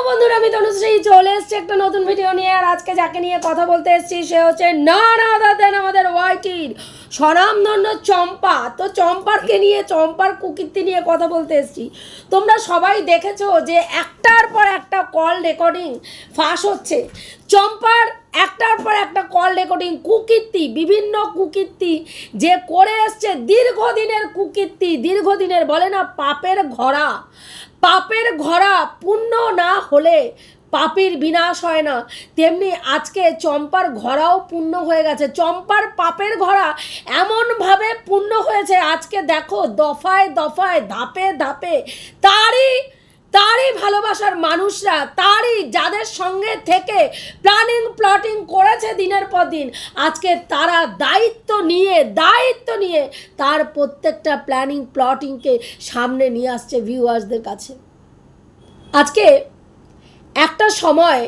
বন্ধুরা আমি তনুশ্রী চলে এসেছি একটা নতুন ভিডিও নিয়ে। আর আজকে যাকে নিয়ে কথা বলতে এসেছি সে হচ্ছে নন আদার দ্যান আমাদের ওয়াইটির স্বনামধন্য চম্পা। তো চম্পারকে নিয়ে, চম্পার কুকীর্তি নিয়ে কথা বলতে এসেছি। তোমরা সবাই দেখেছো যে একটার পর একটা কল রেকর্ডিং ফাঁস হচ্ছে। চম্পার একটার পর একটা কল রেকর্ডিং কুকীর্তি, বিভিন্ন কুকীর্তি যে করে এসছে, দীর্ঘদিনের কুকীর্তি, দীর্ঘদিনের বলে না পাপের ঘোড়া, পাপের ঘোড়া পূর্ণ না হলে পাপের বিনাশ হয় না, তেমনি আজকে চম্পার ঘোড়াও পূর্ণ হয়ে গেছে। চম্পার পাপের ঘোড়া এমনভাবে পূর্ণ হয়েছে, আজকে দেখো দফায় দফায় ধাপে ধাপে তারই ভালোবাসার মানুষরা, তারই যাদের সঙ্গে থেকে প্ল্যাটিং করেছে দিনের পর দিন, আজকে তারা দায়িত্ব নিয়ে তার প্রত্যেকটা প্লটিংকে সামনে নিয়ে আসছে ভিউয়ার্সদের কাছে। আজকে একটা সময়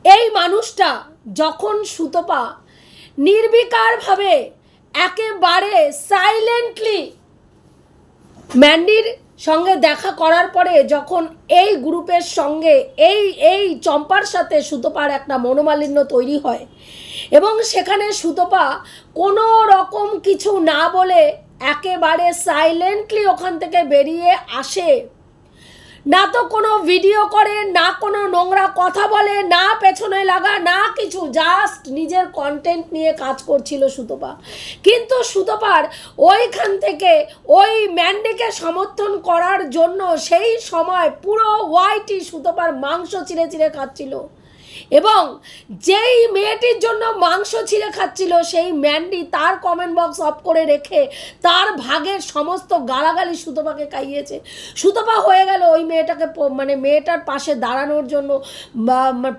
এই মানুষটা যখন সুতপা নির্বিকারভাবে একেবারে সাইলেন্টলি ম্যান্ডির সঙ্গে দেখা করার পরে যখন এই গ্রুপের সঙ্গে এই চম্পার সাথে সুতপার একটা মনোমালিন্য তৈরি হয় এবং সেখানে সুতপা কোনো রকম কিছু না বলে একেবারে সাইলেন্টলি ওখান থেকে বেরিয়ে আসে, না তো কোনো ভিডিও করে, না কোনো নোংরা কথা বলে, না পেছনে লাগা, না কিছু, জাস্ট নিজের কন্টেন্ট নিয়ে কাজ করছিল সুতপা। কিন্তু সুতপার ওইখান থেকে ওই ম্যান্ডিকে সমর্থন করার জন্য সেই সময় পুরো ওয়াইটি সুতপার মাংস চিড়ে খাচ্ছিল এবং যেই মেয়েটির জন্য মাংস ছিঁড়ে খাচ্ছিল সেই ম্যান্ডি তার কমেন্ট বক্স অফ করে রেখে তার ভাগের সমস্ত গালাগালি সুতপাকে খাইয়েছে। সুতপা হয়ে গেল ওই মেয়েটাকে, মানে মেয়েটার পাশে দাঁড়ানোর জন্য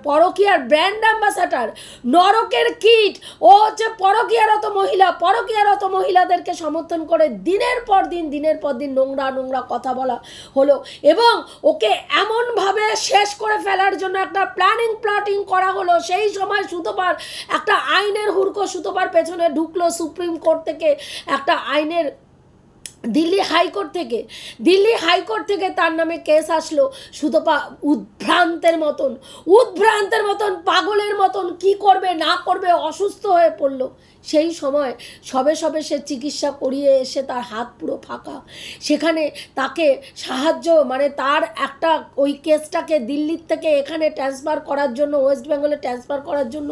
পরকীয়ার ব্র্যান্ড অ্যাম্বাসাডার, নরকের কিট। ও হচ্ছে পরকীয়ারত মহিলাদেরকে সমর্থন করে দিনের পর দিন নোংরা কথা বলা হলো এবং ওকে এমনভাবে শেষ করে ফেলার জন্য একটা প্লটিং করা হলো। সেই সময় সুতপার একটা আইনের হুড়কো সুতপার পেছনে ঢুকলো সুপ্রিম কোর্ট থেকে, একটা আইনের দিল্লি হাইকোর্ট থেকে তার নামে কেস আসলো। সুতপা উদ্ভ্রান্তের মতন পাগলের মতন কি করবে না করবে অসুস্থ হয়ে পড়লো। সেই সময় সবে সে চিকিৎসা করিয়ে এসে তার হাত পুরো ফাঁকা। সেখানে তাকে সাহায্য, মানে তার একটা ওই কেসটাকে দিল্লির থেকে এখানে ট্রান্সফার করার জন্য, ওয়েস্ট বেঙ্গলে ট্রান্সফার করার জন্য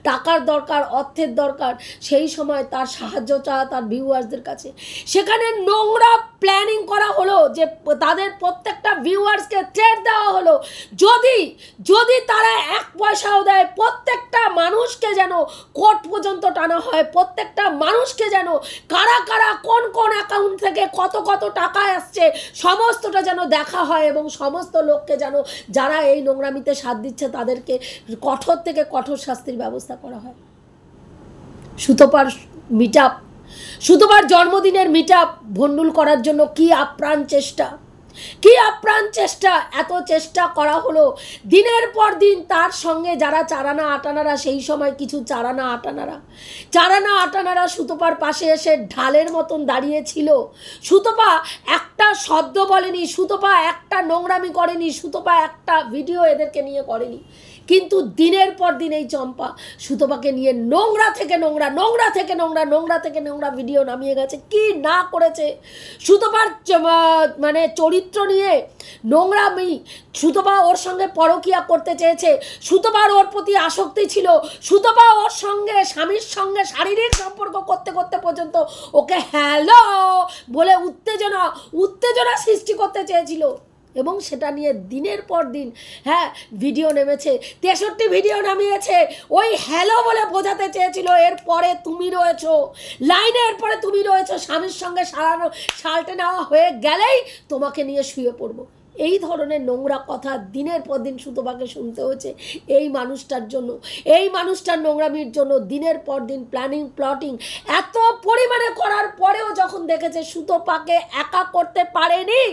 টাকার দরকার, অর্থের দরকার। সেই সময় তার সাহায্য চাওয়া তার ভিউয়ার্সদের কাছে। সেখানে নোংরা প্ল্যানিং করা হলো যে তাদের প্রত্যেকটা ভিউয়ার্সকে থ্রেট দেওয়া হলো, যদি তারা এক পয়সাও দেয় প্রত্যেকটা মানুষকে যেন কোর্ট পর্যন্ত টানা হয়, প্রত্যেকটা মানুষকে যেন কারা কোন অ্যাকাউন্ট থেকে কত টাকা আসছে সমস্তটা যেন দেখা হয় এবং সমস্ত লোককে যেন যারা এই নোংরামিতে সাথ দিচ্ছে তাদেরকে কঠোর থেকে কঠোর শাস্তির ব্যবস্থা করা হয়। সুতপার জন্মদিনের মিটআপ ভণ্ডুল করার জন্য কি আপ্রাণ চেষ্টা, এত চেষ্টা করা হলো। দিনের পর দিন তার সঙ্গে যারা চারানা আটানারা, সেই সময় কিছু চারানা আটানারা সুতপার পাশে এসে ঢালের মতন দাঁড়িয়েছিল। সুতপা একটা শব্দ বলেনি, সুতপা একটা নোংরামি করেনি, সুতপা একটা ভিডিও এদেরকে নিয়ে করেনি। কিন্তু দিনের পর দিন এই চম্পা সুতপাকে নিয়ে নোংরা থেকে নোংরা ভিডিও নামিয়ে গেছে। কি না করেছে সুতপার মানে চরিত্র নিয়ে নোংরামি। সুতপা ওর সঙ্গে পরকীয়া করতে চেয়েছে, সুতপার ওর প্রতি আসক্তি ছিল, সুতপা ওর সঙ্গে স্বামীর সঙ্গে শারীরিক সম্পর্ক করতে পর্যন্ত ওকে হ্যালো বলে উত্তেজনা সৃষ্টি করতে চেয়েছিল এবং সেটা নিয়ে দিনের পর দিন ভিডিও নেমেছে, 63 ভিডিও নামিয়েছে। ওই হ্যালো বলে বোঝাতে চেয়েছিল এরপরে তুমি রয়েছো লাইনে, এরপরে তুমি রয়েছো, স্বামীর সঙ্গে সালটে নেওয়া হয়ে গেলেই তোমাকে নিয়ে শুয়ে পড়বো। এই ধরনের নোংরা কথা দিনের পর দিন সুতপাকে শুনতে হয়েছে এই মানুষটার জন্য, এই মানুষটার নোংরামির জন্য। দিনের পর দিন প্লটিং এত পরিমাণে করার পরেও যখন দেখেছে সুতপাকে একা করতে পারেনি,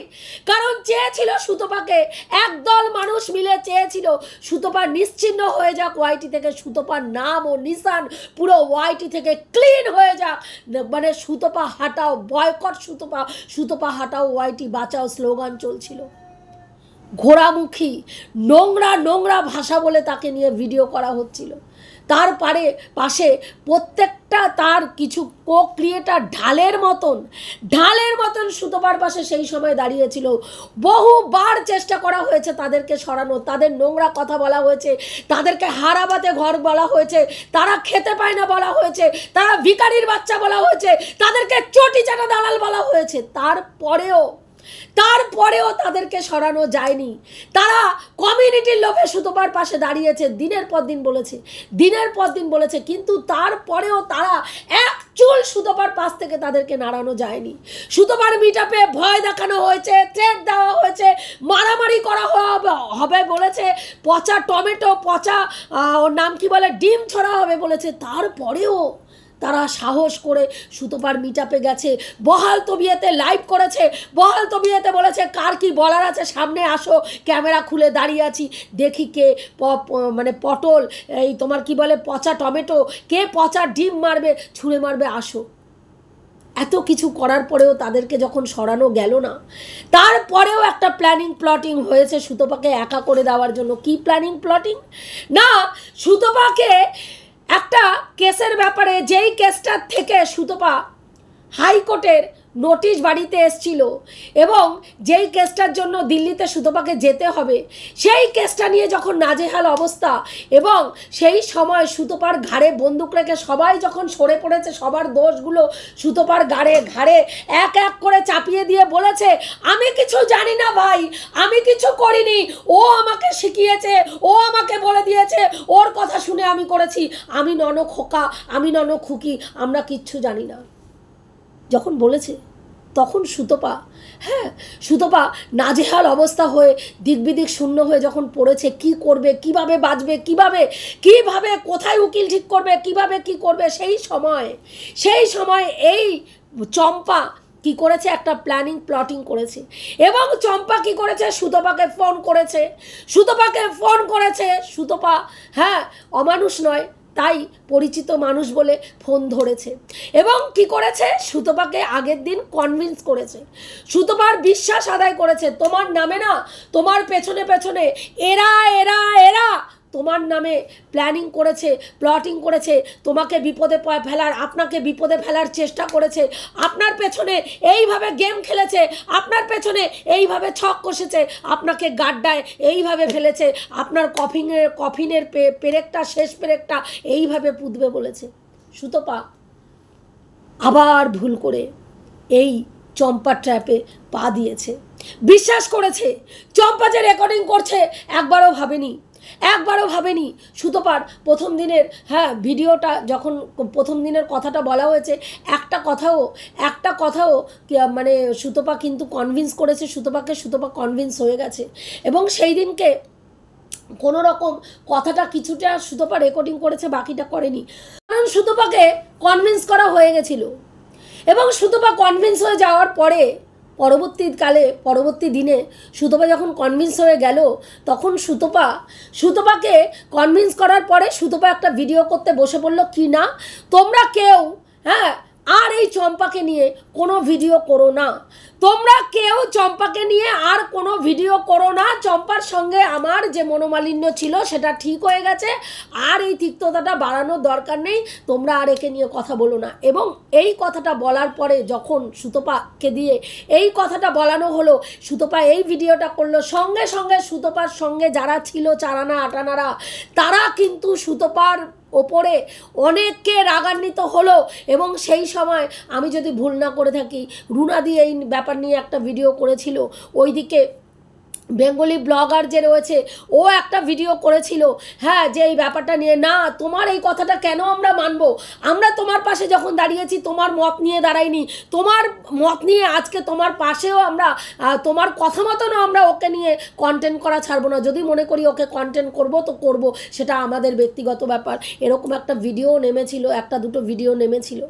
কারণ চেয়েছিল সুতপাকে, একদল মানুষ মিলে চেয়েছিল সুতপা নিশ্চিহ্ন হয়ে যাক ওয়াইটি থেকে, সুতপার নাম ও নিশান পুরো ওয়াইটি থেকে ক্লিন হয়ে যাক, মানে সুতপা হাটাও, বয়কট সুতপা হাটাও, ওয়াইটি বাঁচাও স্লোগান চলছিল। ঘোড়ামুখী নোংরা নোংরা ভাষা বলে তাকে নিয়ে ভিডিও করা হচ্ছিল। তার পাশে প্রত্যেকটা তার কিছু কো ক্রিয়েটার ঢালের মতন সুতপার পাশে সেই সময় দাঁড়িয়েছিল। বহুবার চেষ্টা করা হয়েছে তাদেরকে সরানো, তাদের নোংরা কথা বলা হয়েছে, তাদেরকে হারাবাতে ঘর বলা হয়েছে, তারা খেতে পায় না বলা হয়েছে, তারা ভিখারির বাচ্চা বলা হয়েছে, তাদেরকে চটি চাটা দালাল বলা হয়েছে। তারপরেও তাদেরকে সরানো যায়নি। তারা কমিউনিটির লোভে সুতপার পাশে দাঁড়িয়েছে, দিনের পর দিন বলেছে, কিন্তু তারপরেও তারা এক চুল সুতপার পাশ থেকে তাদেরকে নাড়ানো যায়নি। সুতপার মিটআপে ভয় দেখানো হয়েছে, থ্রেট দেওয়া হয়েছে, মারামারি করা হবে বলেছে, পচা টমেটো, পচা ওর নাম কি বলে, ডিম ছড়া হবে বলেছে। তারপরেও তারা সাহস করে সুতপার মিটআপে গেছে, বহাল তবিয়তে লাইভ করেছে, বহাল তবিয়তে বলেছে কার কি বলার আছে সামনে আসো, ক্যামেরা খুলে দাঁড়িয়ে আছি, দেখি কে মানে পটল, এই তোমার কি বলে পচা টমেটো, কে পচা ডিম মারবে, ছুঁড়ে মারবে, আসো। এত কিছু করার পরেও তাদেরকে যখন সরানো গেল না, তারপরেও একটা প্লটিং হয়েছে সুতপাকে একা করে দেওয়ার জন্য। কি প্লটিং না, সুতপাকে একটা কেসের ব্যাপারে, যেই কেসটার থেকে সুতপা হাইকোর্টের নোটিশ বাড়িতে এসছিল এবং যেই কেসটার জন্য দিল্লিতে সুতপাকে যেতে হবে, সেই কেসটা নিয়ে যখন নাজেহাল অবস্থা এবং সেই সময় সুতপার ঘাড়ে বন্দুক রেখে সবাই যখন সরে পড়েছে, সবার দোষগুলো সুতপার ঘাড়ে এক এক করে চাপিয়ে দিয়ে বলেছে, আমি কিছু জানি না ভাই, আমি কিছু করিনি, ও আমাকে শিখিয়েছে, ও আমাকে বলে দিয়েছে, ওর কথা শুনে আমি করেছি, আমি নন খোকা, আমি নন খুকি, আমরা কিচ্ছু জানি না। যখন বলেছে তখন সুতপা নাজেহাল অবস্থা হয়ে দিকবিদিক শূন্য হয়ে যখন পড়েছে, কি করবে, কিভাবে বাঁচবে, কিভাবে কোথায় উকিল ঠিক করবে, কিভাবে কি করবে, সেই সময় এই চম্পা কি করেছে, একটা প্লটিং করেছে। এবং চম্পা কি করেছে, সুতপাকে ফোন করেছে। সুতপা অমানুষ নয়, তাই পরিচিত মানুষ বলে ফোন ধরেছে এবং কি করেছে, সুতপাকে আগের দিন কনভিন্স করেছে, সুতপার বিশ্বাস আদায় করেছে। তোমার নামে না, তোমার পেছনে এরা তোমার নামে প্লটিং করেছে, তোমাকে বিপদে ফেলার, আপনাকে বিপদে ফেলার চেষ্টা করেছে, আপনার পেছনে এইভাবে গেম খেলেছে, আপনার পেছনে এইভাবে ছক কষেছে, আপনাকে গাড্ডায় এইভাবে ফেলেছে, আপনার কফিনের পেরেকটা, শেষ পেরেকটা এইভাবে পুঁতবে বলেছে। সুতপা আবার ভুল করে এই চম্পার ট্র্যাপে পা দিয়েছে, বিশ্বাস করেছে। চম্পা যে রেকর্ডিং করছে একবারও ভাবেনি। সুতপার প্রথম দিনের ভিডিওটা যখন প্রথম দিনের কথাটা বলা হয়েছে, একটা কথাও মানে সুতপা কিন্তু কনভিন্স করেছে সুতপা কনভিন্স হয়ে গেছে এবং সেই দিনকে কোনো রকম কথাটা কিছুটা সুতপা রেকর্ডিং করেছে, বাকিটা করেনি, কারণ সুতপাকে কনভিন্স করা হয়ে গেছিল। এবং সুতপা কনভিন্স হয়ে যাওয়ার পরে পরবর্তী দিনে সুতপা যখন কনভিন্স হয়ে গেল, তখন সুতপাকে কনভিন্স করার পরে সুতপা একটা ভিডিও করতে বসে পড়লো, কি না, তোমরা কেউ আর এই চম্পাকে নিয়ে কোনো ভিডিও করো না, তোমরা কেউ চম্পাকে নিয়ে আর কোনো ভিডিও করো না, চম্পার সঙ্গে আমার যে মনোমালিন্য ছিল সেটা ঠিক হয়ে গেছে, আর এই তিক্ততাটা বাড়ানোর দরকার নেই, তোমরা আর একে নিয়ে কথা বলো না। এবং এই কথাটা বলার পরে যখন সুতপাকে দিয়ে এই কথাটা বলানো হলো, সুতপা এই ভিডিওটা করলো, সঙ্গে সুতপার সঙ্গে যারা ছিল চারানা আটানারা, তারা কিন্তু সুতপার ওপরে অনেককে রাগান্বিত হলো। এবং সেই সময় আমি যদি ভুল না করে থাকি, রুনা দি এই ব্যাপার নিয়ে একটা ভিডিও করেছিল, ওইদিকে বেঙ্গলি ব্লগার যে রয়েছে ও একটা ভিডিও করেছিল, যে এই ব্যাপারটা নিয়ে, না তোমার এই কথাটা কেন আমরা মানবো, আমরা তোমার পাশে যখন দাঁড়িয়েছি তোমার মত নিয়ে দাঁড়াইনি, তোমার মত নিয়ে আজকে তোমার পাশেও আমরা, তোমার কথা মতনও আমরা ওকে নিয়ে কন্টেন্ট করা ছাড়বো না, যদি মনে করি ওকে কন্টেন্ট করব তো করব, সেটা আমাদের ব্যক্তিগত ব্যাপার। এরকম একটা ভিডিও নেমেছিল, একটা দুটো ভিডিও নেমেছিল।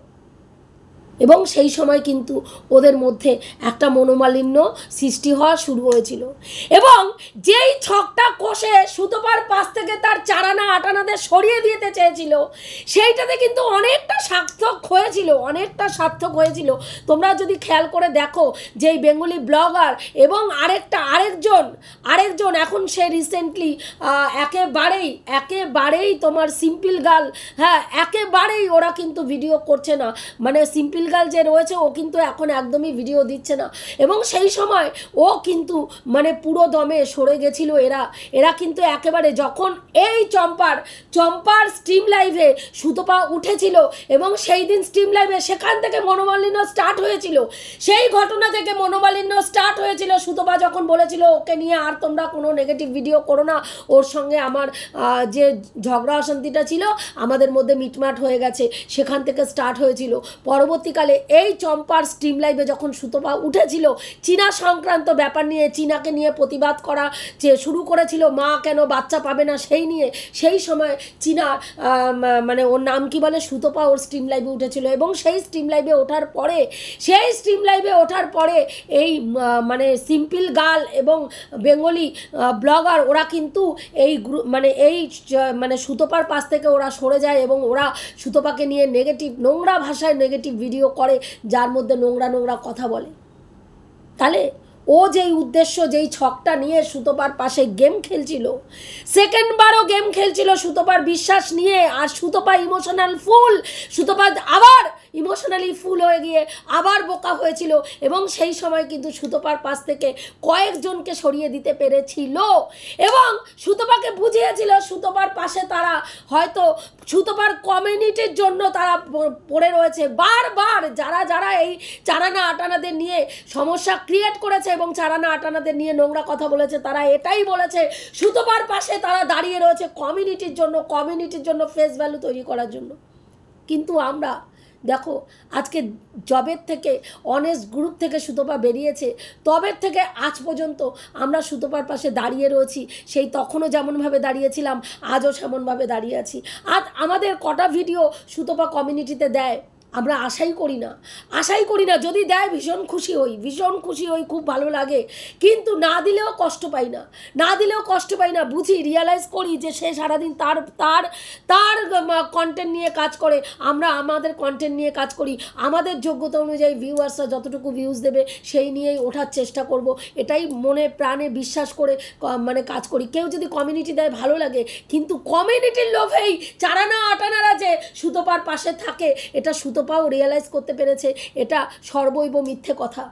এবং সেই সময় কিন্তু ওদের মধ্যে একটা মনোমালিন্য সৃষ্টি হওয়া শুরু হয়েছিল। এবং যেই ছকটা কষে সুতপার পাশ থেকে তার চারানা আটানাদের সরিয়ে দিতে চেয়েছিল, সেইটাতে কিন্তু অনেকটা সার্থক হয়েছিল, তোমরা যদি খেয়াল করে দেখো যে এই বেঙ্গলি ব্লগার এবং আরেকজন এখন সে রিসেন্টলি একেবারেই তোমার সিম্পল গার্ল, হ্যাঁ একেবারেই ওরা কিন্তু ভিডিও করছে না, মানে সিম্পল গার্ল যে রয়েছে ও কিন্তু এখন একদমই ভিডিও দিচ্ছে না। এবং সেই সময় ও কিন্তু মানে পুরো দমে সরে গেছিল। এরা কিন্তু একেবারে যখন এই চম্পার স্ট্রিম লাইভে সুতপা উঠেছিল এবং সেই দিন স্ট্রিম লাইভে সেখান থেকে মনোমালিন্য স্টার্ট হয়েছিল, সেই ঘটনা থেকে মনোমালিন্য স্টার্ট হয়েছিল। সুতপা যখন বলেছিল ওকে নিয়ে আর তোমরা কোনো নেগেটিভ ভিডিও করো না, ওর সঙ্গে আমার যে ঝগড়া অশান্তিটা ছিল আমাদের মধ্যে মিটমাট হয়ে গেছে, সেখান থেকে স্টার্ট হয়েছিল। পরবর্তীকালে এই চম্পার স্ট্রিম লাইভে যখন সুতপা উঠেছিল চীনা সংক্রান্ত ব্যাপার নিয়ে, চীনাকে নিয়ে প্রতিবাদ করা যে শুরু করেছিল, মা কেন বাচ্চা পাবে না সেই নিয়ে, সেই সময় চীনা মানে ওর নাম কি বলে সুতপা ওর স্ট্রিম লাইভে উঠেছিল। এবং সেই স্ট্রিম লাইভে ওঠার পরে এই মানে সিম্পল গার্ল এবং বেঙ্গলি ব্লগার ওরা কিন্তু এই মানে সুতপার পাশ থেকে ওরা সরে যায় এবং ওরা সুতপাকে নিয়ে নোংরা ভাষায় নেগেটিভ ভিডিও করে, যার মধ্যে নোংরা কথা বলে। তাহলে ও যেই উদ্দেশ্য, যেই ছকটা নিয়ে সুতপার পাশে গেম খেলছিল, সেকেন্ডবারও গেম খেলছিল সুতপার বিশ্বাস নিয়ে, আর সুতপা সুতপা আবার ইমোশনালি ফুল হয়ে গিয়ে আবার বোকা হয়েছিল। এবং সেই সময় কিন্তু সুতপার পাশ থেকে কয়েকজনকে সরিয়ে দিতে পেরেছিল এবং সুতপাকে বুঝিয়েছিল সুতপার পাশে তারা হয়তো সুতপার কমিউনিটির জন্য তারা পড়ে রয়েছে। বারবার যারা এই চারানা আটানাদের নিয়ে সমস্যা ক্রিয়েট করেছে এবং চারানা আটানাদের নিয়ে নোংরা কথা বলেছে, তারা এটাই বলেছে সুতপার পাশে তারা দাঁড়িয়ে রয়েছে কমিউনিটির জন্য ফেস ভ্যালু তৈরি করার জন্য। কিন্তু আমরা দেখো আজকে জবের থেকে অনেস্ট গ্রুপ থেকে সুতপা বেরিয়েছে, তবের থেকে আজ পর্যন্ত আমরা সুতপার পাশে দাঁড়িয়ে রয়েছি। সেই তখনও যেমনভাবে দাঁড়িয়েছিলাম আজও সেমনভাবে দাঁড়িয়ে আছি। আজ আমাদের কটা ভিডিও সুতপা কমিউনিটিতে দেয় আমরা আশাই করি না, যদি দেয় ভীষণ খুশি হই, খুব ভালো লাগে। কিন্তু না দিলেও কষ্ট পাই না, বুঝি, রিয়ালাইজ করি যে সে সারাদিন তার কন্টেন্ট নিয়ে কাজ করে, আমরা আমাদের কন্টেন্ট নিয়ে কাজ করি, আমাদের যোগ্যতা অনুযায়ী ভিউয়ার্সরা যতটুকু ভিউজ দেবে সেই নিয়েই ওঠার চেষ্টা করব, এটাই মনে প্রাণে বিশ্বাস করে মানে কাজ করি। কেউ যদি কমিউনিটি দেয় ভালো লাগে, কিন্তু কমিউনিটির লোভেই চারানা আটানারা যে সুতপার পাশে থাকে এটা সুতপাও রিয়েলাইজ করতে পেরেছে। এটা সর্বৈব মিথ্যে কথা।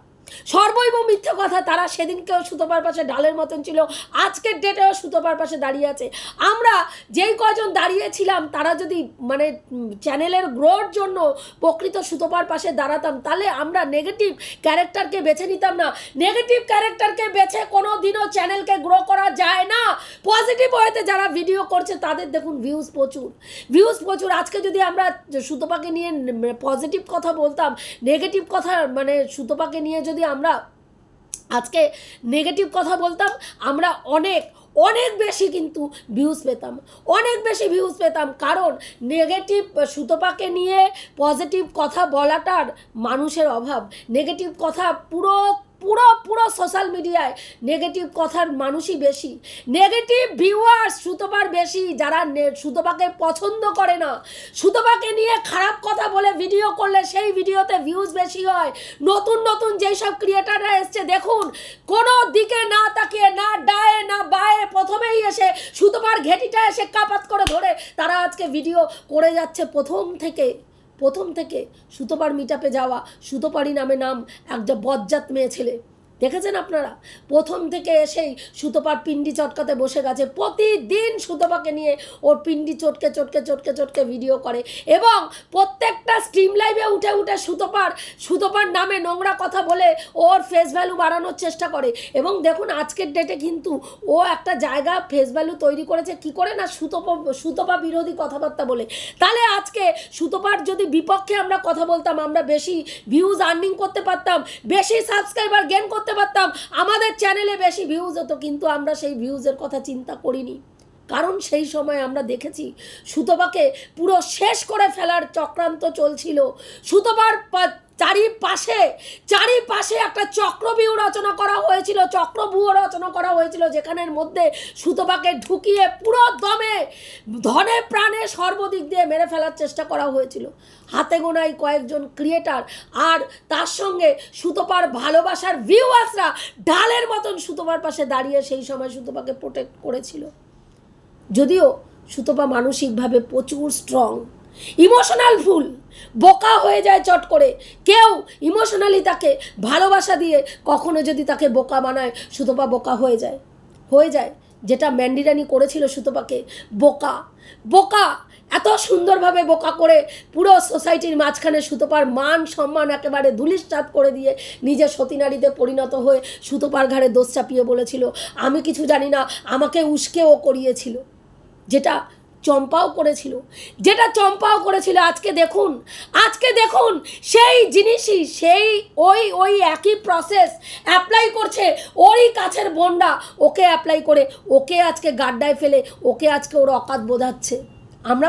তারা সেদিনকেও সুতপার পাশে ঢালের মতন ছিল, আজকের ডেটেও সুতপার পাশে দাঁড়িয়ে আছে। আমরা যেই কজন দাঁড়িয়েছিলাম তারা যদি মানে চ্যানেলের গ্রোর জন্য প্রকৃত সুতপার পাশে দাঁড়াতাম, তাহলে আমরা নেগেটিভ ক্যারেক্টারকে বেছে নিতাম না। নেগেটিভ ক্যারেক্টারকে বেছে কোনো দিনও চ্যানেলকে গ্রো করা যায় না। পজিটিভ ওয়েতে যারা ভিডিও করছে তাদের দেখুন ভিউজ প্রচুর। আজকে যদি আমরা সুতপাকে নিয়ে পজিটিভ কথা বলতাম, নেগেটিভ কথা মানে সুতপাকে নিয়ে যদি আমরা আজকে নেগেটিভ কথা বলতাম, আমরা অনেক বেশি কিন্তু ভিউজ পেতাম, কারণ নেগেটিভ সুতপাকে নিয়ে পজিটিভ কথা বলাটার মানুষের অভাব। নেগেটিভ কথা পুরো সোশ্যাল মিডিয়ায় নেগেটিভ কথার মানুষই বেশি, নেগেটিভ ভিউয়ার্স সুতপার বেশি, যারা সুতপাকে পছন্দ করে না। সুতপাকে নিয়ে খারাপ কথা বলে ভিডিও করলে সেই ভিডিওতে ভিউজ বেশি হয়। নতুন যেই সব ক্রিয়েটাররা এসছে দেখুন, কোনো দিকে না তাকিয়ে, না ডায়ে না বায়ে, প্রথমেই এসে সুতপার ঘেটিটা এসে কাপাত করে ধরে তারা আজকে ভিডিও করে যাচ্ছে। প্রথম থেকে সুতপার মিটআপে যাওয়া, সুতপারই নাম একটা বজ্জাত মেয়ে ছেলে, দেখেছেন আপনারা? প্রথম থেকে এসেই সুতপার পিন্ডি চটকাতে বসে গেছে, প্রতিদিন সুতপাকে নিয়ে ওর পিন্ডি চটকে ভিডিও করে এবং প্রত্যেকটা স্ট্রিম লাইভে উঠে সুতপার নামে নোংরা কথা বলে ওর ফেস ভ্যালু বাড়ানোর চেষ্টা করে। এবং দেখুন আজকের ডেটে কিন্তু ও একটা জায়গা ফেস ভ্যালু তৈরি করেছে কি করে না, সুতপা বিরোধী কথাবার্তা বলে। তাহলে আজকে সুতপার যদি বিপক্ষে আমরা কথা বলতাম, আমরা বেশি ভিউজ আর্নিং করতে পারতাম, বেশি সাবস্ক্রাইবার গেইন করতে পারতাম, আমাদের চ্যানেলে বেশি ভিউজ হতো। কিন্তু আমরা সেই ভিউজের কথা চিন্তা করিনি, কারণ সেই সময় আমরা দেখেছি সুতপাকে পুরো শেষ করে ফেলার চক্রান্ত চলছিল। সুতপার চারিপাশে একটা চক্রব্যূহ রচনা করা হয়েছিল, চক্রব্যূহ রচনা করা হয়েছিল, যেখানের মধ্যে সুতপাকে ঢুকিয়ে পুরো দমে ধনে প্রাণে সর্বদিক দিয়ে মেরে ফেলার চেষ্টা করা হয়েছিল। হাতে গোনাই কয়েকজন ক্রিয়েটার আর তার সঙ্গে সুতপার ভালোবাসার ভিউয়ার্সরা ঢালের মতন সুতপার পাশে দাঁড়িয়ে সেই সময় সুতপাকে প্রোটেক্ট করেছিল। যদিও সুতপা মানসিকভাবে প্রচুর স্ট্রং, ইমোশনাল ফুল, বোকা হয়ে যায় চট করে। কেউ ইমোশনালি তাকে ভালোবাসা দিয়ে কখনো যদি তাকে বোকা বানায়, সুতপা বোকা হয়ে যায়। যেটা ম্যান্ডি রানী করেছিল সুতপাকে, বোকা এত সুন্দরভাবে বোকা করে পুরো সোসাইটির মাঝখানে সুতপার মান সম্মান একেবারে ধুলিস্যাৎ করে দিয়ে নিজে সতীনারীতে পরিণত হয়ে সুতপার ঘাড়ে দোষ চাপিয়ে বলেছিল আমি কিছু জানি না, আমাকে উস্কে ও করিয়েছিল। যেটা চম্পাও করেছিল। আজকে দেখুন সেই জিনিসই, সেই ওই একই প্রসেস অ্যাপ্লাই করছে ওরই কাছের বোনরা, ওকে অ্যাপ্লাই করে ওকে আজকে গাড্ডায় ফেলে ওকে আজকে ওর অকাত বোঝাচ্ছে। আমরা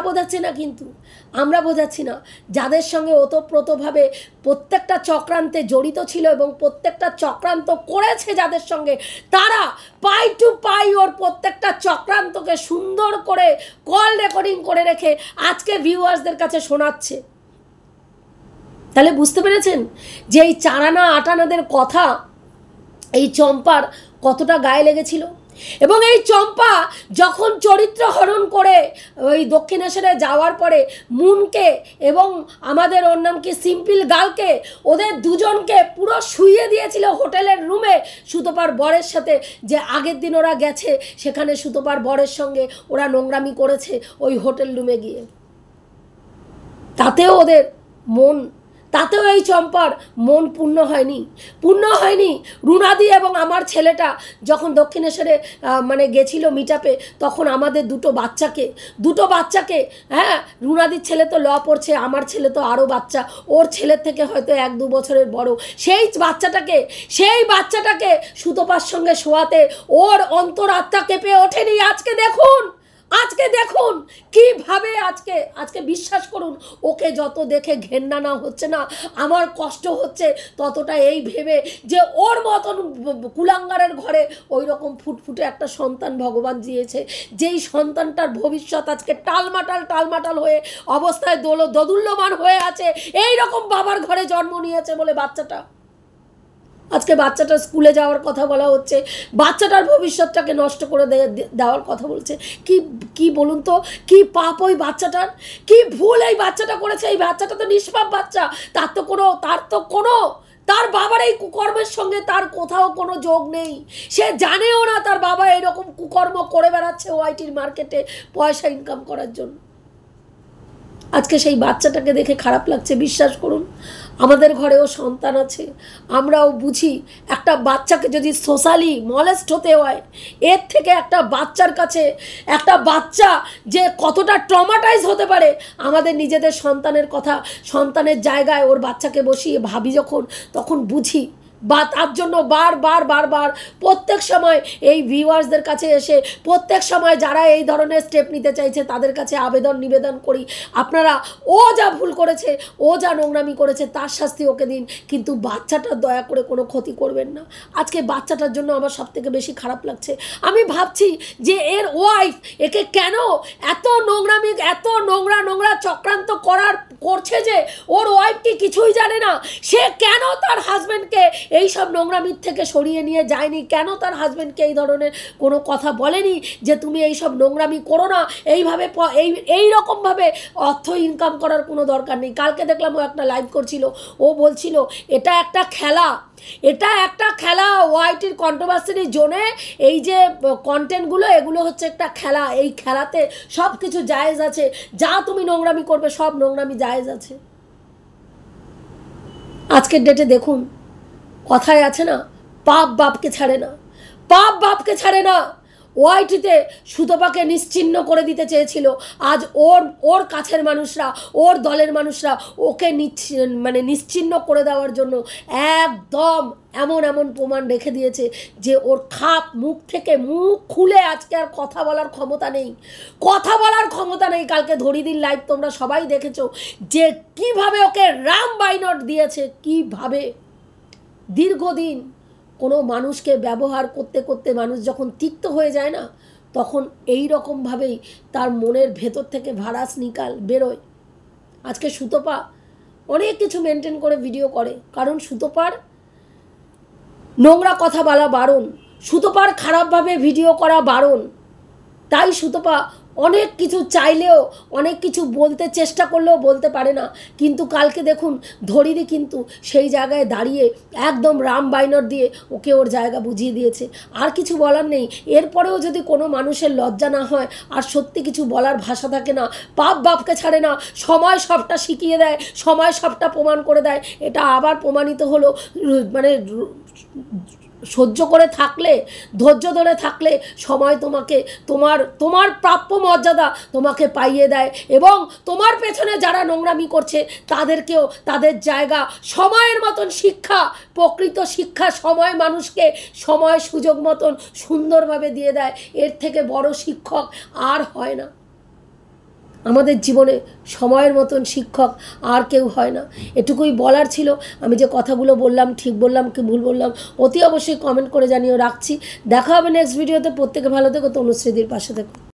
বোঝাচ্ছি না যাদের সঙ্গে ওতপ্রোতভাবে প্রত্যেকটা চক্রান্তে জড়িত ছিল এবং প্রত্যেকটা চক্রান্ত করেছে যাদের সঙ্গে, তারা পাই টু পাই ওর প্রত্যেকটা চক্রান্তকে সুন্দর করে কল রেকর্ডিং করে রেখে আজকে ভিউয়ার্সদের কাছে শোনাচ্ছে। তাহলে বুঝতে পেরেছেন যে এই চারানা আটানাদের কথা এই চম্পার কতটা গায়ে লেগেছিল। এবং এই চম্পা যখন চরিত্র হরণ করে ওই দক্ষিণেশ্বরে যাওয়ার পরে মুনকে এবং আমাদের ওর নাম কি সিম্পল গার্লকে, ওদের দুজনকে পুরো শুইয়ে দিয়েছিল হোটেলের রুমে সুতপার বরের সাথে, যে আগের দিন ওরা গেছে সেখানে সুতপার বরের সঙ্গে ওরা নোংরামি করেছে ওই হোটেল রুমে গিয়ে। তাতেও এই চম্পার মন পূর্ণ হয়নি। রুনাদি এবং আমার ছেলেটা যখন দক্ষিণেশ্বরে গেছিল মিটআপে, তখন আমাদের দুটো বাচ্চাকে হ্যাঁ, রুনাদির ছেলে তো ল পড়ছে, আমার ছেলে তো আরও বাচ্চা, ওর ছেলের থেকে হয়তো 1-2 বছরের বড়, সেই বাচ্চাটাকে সুতপার সঙ্গে শোয়াতে ওর অন্তরাত্মা কেঁপে ওঠেনি। আজকে দেখুন কিভাবে আজকে বিশ্বাস করুন, ওকে যত দেখে ঘেন্না না হচ্ছে না, আমার কষ্ট হচ্ছে ততটা এই ভেবে যে ওর মতন কুলাঙ্গারের ঘরে ওই রকম ফুটফুটে একটা সন্তান ভগবান দিয়েছে, যেই সন্তানটার ভবিষ্যৎ আজকে টালমাটাল হয়ে অবস্থায় দোদুল্যমান হয়ে আছে। এই রকম বাবার ঘরে জন্ম নিয়েছে বলে আজকে বাচ্চাটার স্কুলে যাওয়ার কথা বলা হচ্ছে, বাচ্চাটার ভবিষ্যৎটাকে নষ্ট করে দেওয়ার কথা বলছে। কি বলুন তো, কি পাপ ওই বাচ্চাটার, কি ভুল এই বাচ্চাটা করেছে। এই বাচ্চাটা তো নিষ্পাপ বাচ্চা, তার বাবার এই কুকর্মের সঙ্গে তার কোথাও কোনো যোগ নেই। সে জানেও না তার বাবা এরকম কুকর্ম করে বেড়াচ্ছে ওআইটির মার্কেটে পয়সা ইনকাম করার জন্য। আজকে সেই বাচ্চাটাকে দেখে খারাপ লাগছে। বিশ্বাস করুন, আমাদের ঘরেও সন্তান আছে, আমরাও বুঝি একটা বাচ্চাকে যদি সোশ্যালি মলেস্ট হতে হয়, এর থেকে একটা বাচ্চার কাছে একটা বাচ্চা যে কতটা ট্রমাটাইজ হতে পারে, আমাদের নিজেদের সন্তানের জায়গায় ওর বাচ্চাকে বসিয়ে ভাবি তখন বুঝি। বা তার জন্য বারবার প্রত্যেক সময় এই ভিউয়ার্সদের কাছে এসে প্রত্যেক সময় যারা এই ধরনের স্টেপ নিতে চাইছে তাদের কাছে নিবেদন করি, আপনারা ও যা ভুল করেছে, ও যা নোংরামি করেছে তার শাস্তি ওকে দিন, কিন্তু বাচ্চাটার দয়া করে কোনো ক্ষতি করবেন না। আজকে বাচ্চাটার জন্য আমার সবথেকে বেশি খারাপ লাগছে। আমি ভাবছি যে এর ওয়াইফ একে কেন এত নোংরা চক্রান্ত করছে, যে ওর ওয়াইফ কি কিছুই জানে না, সে কেন তার হাজব্যান্ডকে এই সব নোংরামির থেকে সরিয়ে নিয়ে যায়নি, কেন তার হাজব্যান্ডকে এই ধরনের কোনো কথা বলেনি যে তুমি এই সব নোংরামি করো না, এই রকমভাবে অর্থ ইনকাম করার কোনো দরকার নেই। কালকে দেখলাম ও একটা লাইভ করছিল, ও বলছিল এটা একটা খেলা ওআইটির কন্ট্রোভার্সির জোনে এই যে কন্টেন্টগুলো এগুলো হচ্ছে একটা খেলা, এই খেলাতে সব কিছু জায়েজ আছে, যা তুমি নোংরামি করবে সব নোংরামি জায়েজ আছে। আজকের ডেটে দেখুন, কথায় আছে না, পাপ বাপকে ছাড়ে না। ওআইটিতে সুতপাকে নিশ্চিহ্ন করে দিতে চেয়েছিল, আজ ওর কাছের মানুষরা, ওর দলের মানুষরা ওকে নিশ্চিহ্ন করে দেওয়ার জন্য একদম এমন প্রমাণ রেখে দিয়েছে যে ওর মুখ থেকে মুখ খুলে আজকে আর কথা বলার ক্ষমতা নেই, কালকে ধরিদির লাইভ তোমরা সবাই দেখেছো যে কিভাবে ওকে রাম বাইনট দিয়েছে, কিভাবে দীর্ঘদিন কোনো মানুষকে ব্যবহার করতে করতে মানুষ যখন তিক্ত হয়ে যায় না, তখন এই রকমভাবেই তার মনের ভেতর থেকে ভাড়াস বেরোয়। আজকে সুতপা অনেক কিছু মেনটেন করে ভিডিও করে, কারণ সুতপার নোংরা কথা বলা বারণ, সুতপার খারাপভাবে ভিডিও করা বারণ। তাই সুতপা অনেক কিছু চাইলেও, অনেক কিছু বলতে চেষ্টা করলেও বলতে পারে না। কিন্তু কালকে দেখুন ধরিদি কিন্তু সেই জায়গায় দাঁড়িয়ে একদম রাম বাইনট দিয়ে ওকে ওর জায়গা বুঝিয়ে দিয়েছে। আর কিছু বলার নেই। এরপরেও যদি কোনো মানুষের লজ্জা না হয় আর সত্যি কিছু বলার ভাষা থাকে না, পাপ বাপকে ছাড়ে না, সময় সবটা শিখিয়ে দেয়, সময় সবটা প্রমাণ করে দেয়। এটা আবার প্রমাণিত হলো, মানে সহ্য করে থাকলে, ধৈর্য ধরে থাকলে সময় তোমাকে তোমার প্রাপ্য মর্যাদা তোমাকে পাইয়ে দেয়, এবং তোমার পেছনে যারা নোংরামি করছে তাদেরকেও তাদের জায়গা, সময়ের মতন শিক্ষা, প্রকৃত শিক্ষা সময় মানুষকে সময় সুযোগ মতন সুন্দরভাবে দিয়ে দেয়। এর থেকে বড় শিক্ষক আর হয় না আমাদের জীবনে, সময়ের মতন শিক্ষক আর কেউ হয় না। এটুকুই বলার ছিল। আমি যে কথাগুলো বললাম ঠিক বললাম কি ভুল বললাম অতি অবশ্যই কমেন্ট করে জানিয়ে রাখছি। দেখা হবে নেক্সট ভিডিওতে। প্রত্যেকে ভালো থেকো, তনুশ্রীদির পাশে থেকো।